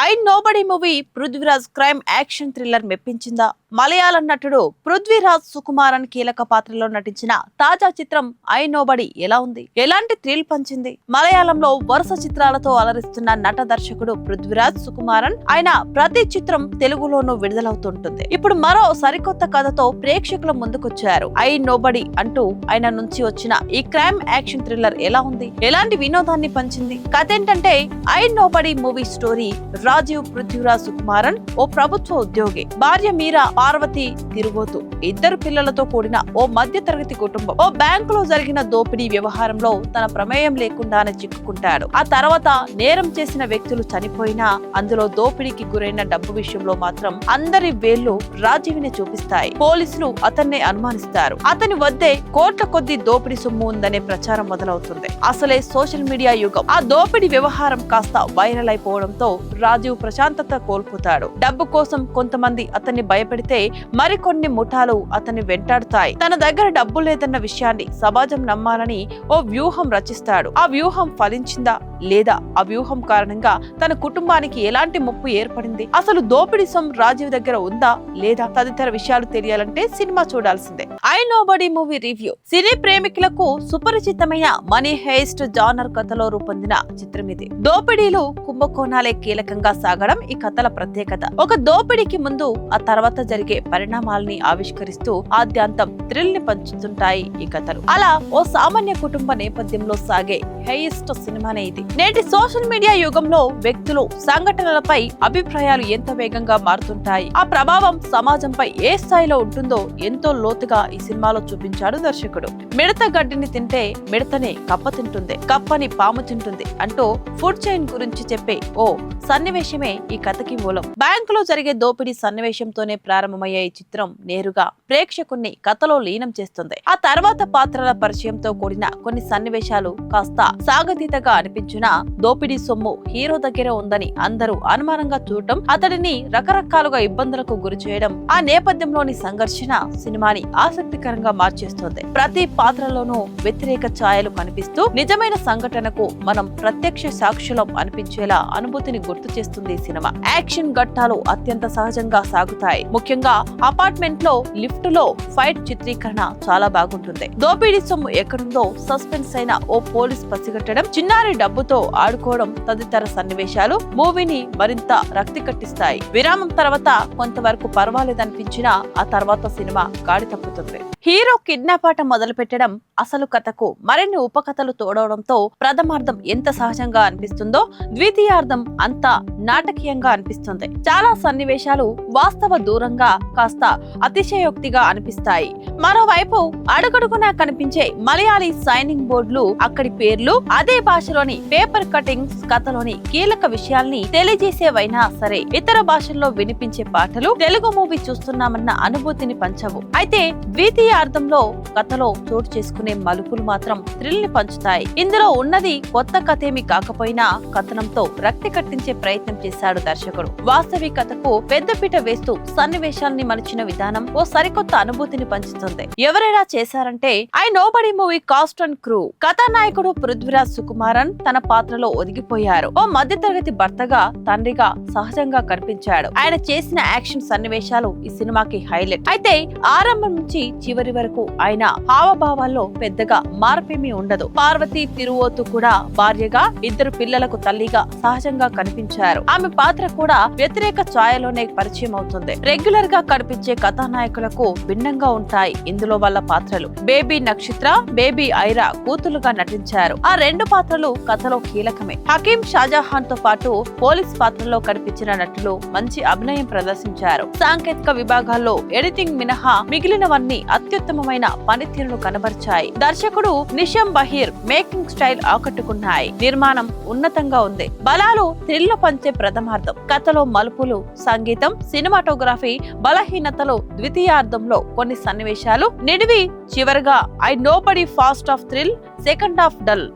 I nobody movie Prithviraj crime action thriller మెప్పించిందా? మలయాళం నటుడు పృథ్వీరాజ్ సుకుమారన్ కీలక పాత్రలో నటించిన తాజా చిత్రం ఐ నోబడి ఎలా ఉంది? ఎలాంటి థ్రిల్ పంచింది? మలయాళంలో వరుస చిత్రాలతో అలరిస్తున్న నట దర్శకుడు పృథ్వీరాజ్ సుకుమారన్ ఆయన ప్రతి చిత్రం తెలుగులోనూ విడుదలవుతుంటుంది. ఇప్పుడు మరో సరికొత్త కథతో ప్రేక్షకుల ముందుకొచ్చారు. ఐ నోబడి అంటూ ఆయన నుంచి వచ్చిన ఈ క్రైమ్ యాక్షన్ థ్రిల్లర్ ఎలా ఉంది? ఎలాంటి వినోదాన్ని పంచింది? కథ ఏంటంటే I nobody movie story Rajeev Prithviraj Sukumaran ఓ ప్రభుత్వ ఉద్యోగి, భార్య మీరా పార్వతి తిరువోతు, ఇద్దరు పిల్లలతో కూడిన ఓ మధ్య తరగతి కుటుంబం ఓ బ్యాంకులో జరిగిన దోపిడీ వ్యవహారంలో తన ప్రమేయం లేకుండానే చిక్కుకుంటాడు. ఆ తర్వాత నేరం చేసిన వ్యక్తులు చనిపోయినా అందులో దోపిడీకి గురైన డబ్బు విషయంలో మాత్రం అందరి వేళ్లు రాజీవ్ని చూపిస్తాయి. పోలీసులు అతన్నే అనుమానిస్తారు. అతని వద్దే కోట్ల కొద్ది దోపిడీ సొమ్ము ఉందనే ప్రచారం మొదలవుతుంది. అసలే సోషల్ మీడియా యుగం. ఆ దోపిడీ వ్యవహారం కాస్త వైరల్ అయిపోవడంతో రాజీవ్ ప్రశాంతత కోల్పోతాడు. డబ్బు కోసం కొంతమంది అతన్ని భయపెడితే మరికొన్ని ముఠాలు అతన్ని వెంటాడుతాయి. తన దగ్గర డబ్బు లేదన్న విషయాన్ని సమాజం నమ్మాలని ఓ వ్యూహం రచిస్తాడు. ఆ వ్యూహం ఫలించిందా లేదా? ఆ వ్యూహం కారణంగా తన కుటుంబానికి ఎలాంటి ముప్పు ఏర్పడింది? అసలు దోపిడీ సొమ్ము రాజీవ్ దగ్గర ఉందా లేదా? తదితర విషయాలు తెలియాలంటే సినిమా చూడాల్సిందే. I nobody movie review. సినీ ప్రేమికులకు సుపరిచితమైన మనీ హెయిస్ట్ జానర్ కథలో రూపొందిన చిత్రం ఇది. దోపిడీలు, కుంభకోణాలే కీలకంగా సాగడం ఈ కథల ప్రత్యేకత. ఒక దోపిడీకి ముందు ఆ తర్వాత జరిగే పరిణామాల్ని ఆవిష్కరిస్తూ ఆద్యాంతం థ్రిల్ ని పంచుతుంటాయి ఈ కథలు. అలా ఓ సామాన్య కుటుంబ నేపథ్యంలో సాగే హెయిస్ట్ సినిమానే ఇది. నేటి సోషల్ మీడియా యుగంలో వ్యక్తులు, సంఘటనలపై అభిప్రాయాలు ఎంత వేగంగా మారుతుంటాయి, ఆ ప్రభావం సమాజంపై ఏ స్థాయిలో ఉంటుందో ఎంతో లోతుగా ఈ సినిమాలో చూపించాడు దర్శకుడు. మిడత గడ్డిని తింటే మిడతనే కప్ప తింటుంది, కప్పని పాము తింటుంది అంటూ ఫుడ్ చైన్ గురించి చెప్పే ఓ సన్నివేశమే ఈ కథకి మూలం. బ్యాంకులో జరిగే దోపిడీ సన్నివేశంతోనే ప్రారంభమయ్యే ఈ చిత్రం నేరుగా ప్రేక్షకుణ్ణి కథలో లీనం చేస్తుంది. ఆ తర్వాత పాత్రల పరిచయంతో కూడిన కొన్ని సన్నివేశాలు కాస్త సాగతీతగా అనిపించినా దోపిడీ సొమ్ము హీరో దగ్గర ఉందని అందరూ అనుమానంగా చూడటం, అతడిని రకరకాలుగా ఇబ్బందులకు గురి చేయడం, ఆ నేపథ్యంలోని సంఘర్షణ సినిమాని ఆసక్తికరంగా మార్చేస్తుంది. ప్రతి పాత్రలోనూ వ్యతిరేక ఛాయలు కనిపిస్తూ నిజమైన సంఘటనకు మనం ప్రత్యక్ష సాక్షులం అనిపించేలా అనుభూతిని గుర్తు చేస్తుంది ఈ సినిమా. యాక్షన్ ఘట్టాలు అత్యంత సహజంగా సాగుతాయి. ముఖ్యంగా అపార్ట్మెంట్ లో లిఫ్ట్ లో ఫైట్ చిత్రీకరణ చాలా బాగుంటుంది. దోపిడీ సొమ్ము ఎక్కడుందో సస్పెన్స్ అయిన ఓ పోలీస్ పసిగట్టడం, చిన్నారి డబ్బుతో ఆడుకోవడం తదితర సన్నివేశాలు మూవీని మరింత రక్తి కట్టిస్తాయి. విరామం తర్వాత కొంతవరకు పర్వాలేదనిపించినా ఆ తర్వాత సినిమా గాడి తప్పుతుంది. హీరో కిడ్నాపాట మొదలు పెట్టడం, అసలు కథకు మరిన్ని ఉపకథలు తోడవడంతో ప్రథమార్థం ఎంత సహజంగా అనిపిస్తుందో ద్వితీయార్థం అంత నాటకీయంగా అనిపిస్తుంది. చాలా సన్నివేశాలు వాస్తవ దూరంగా కాస్త అతిశయోక్తిగా అనిపిస్తాయి. మరోవైపు అడుగడుగునా కనిపించే మలయాళీ సైనింగ్ బోర్డులు, అక్కడి పేర్లు, అదే భాషలోని పేపర్ కటింగ్స్ కథలోని కీలక విషయాల్ని తెలియజేసేవైనా సరే ఇతర భాషల్లో వినిపించే పాటలు తెలుగు మూవీ చూస్తున్నామన్న అనుభూతిని పంచవు. అయితే ద్వితీయార్థంలో కథలో చోటు చేసుకునే మలుపులు మాత్రం థ్రిల్ ని పంచుతాయి. ఇందులో ఉన్నది కొత్త కథేమి కాకపోయినా కథనంతో రక్తి కట్టించే ప్రయత్నం చేశాడు దర్శకుడు. వాస్తవికతకు పెద్దపీట వేస్తూ సన్నివేశాల్ని మలిచిన విధానం ఓ సరికొత్త అనుభూతిని పంచుతుంది. ఎవరైనా చేశారంటే I nobody movie cost and crew. కథానాయకుడు పృథ్వీరాజ్ సుకుమారన్ తన పాత్రలో ఒదిగిపోయారు. ఓ మధ్యతరగతి భర్తగా, తండ్రిగా సహజంగా కనిపించాడు. ఆయన చేసిన యాక్షన్ సన్నివేశాలు ఈ సినిమాకి హైలైట్. అయితే ఆరంభం నుంచి చివరి వరకు ఆయన హావభావాల్లో పెద్దగా మార్పేమీ ఉండదు. పార్వతి తిరువోతు కూడా భార్యగా, ఇద్దరు పిల్లలకు తల్లిగా సహజంగా కనిపించారు. ఆమె పాత్ర కూడా వ్యతిరేక ఛాయలోనే పరిచయం అవుతుంది. రెగ్యులర్ గా కనిపించే కథానాయకులకు భిన్నంగా ఉంటాయి ఇందులో వాళ్ళ పాత్రలు. బేబీ నక్షత్ర, బేబీ ఐరా కూతులుగా నటించారు. ఆ రెండు పాత్రలు కథలో కీలకమే. హకీం షాజహాన్ తో పాటు పోలీస్ పాత్రలో కనిపించిన నటులు మంచి అభినయం ప్రదర్శించారు. సాంకేతిక విభాగాల్లో ఎడిటింగ్ మినహా మిగిలినవన్నీ అత్యుత్తమమైన పనితీరును కనబర్చాయి. దర్శకుడు నిషం బహీర్ మేకింగ్ స్టైల్ ఆకట్టుకున్నాయి. నిర్మాణం ఉన్నతంగా ఉంది. బలాలు థ్రిల్ పంచే ప్రథమార్థం, కథలో మలుపులు, సంగీతం, సినిమాటోగ్రఫీ, బలహీనతలు ద్వితీయార్థంలో కొన్ని సన్నివేశాలు, నిడివి చివరగా I nobody fast of thrill, second half dull.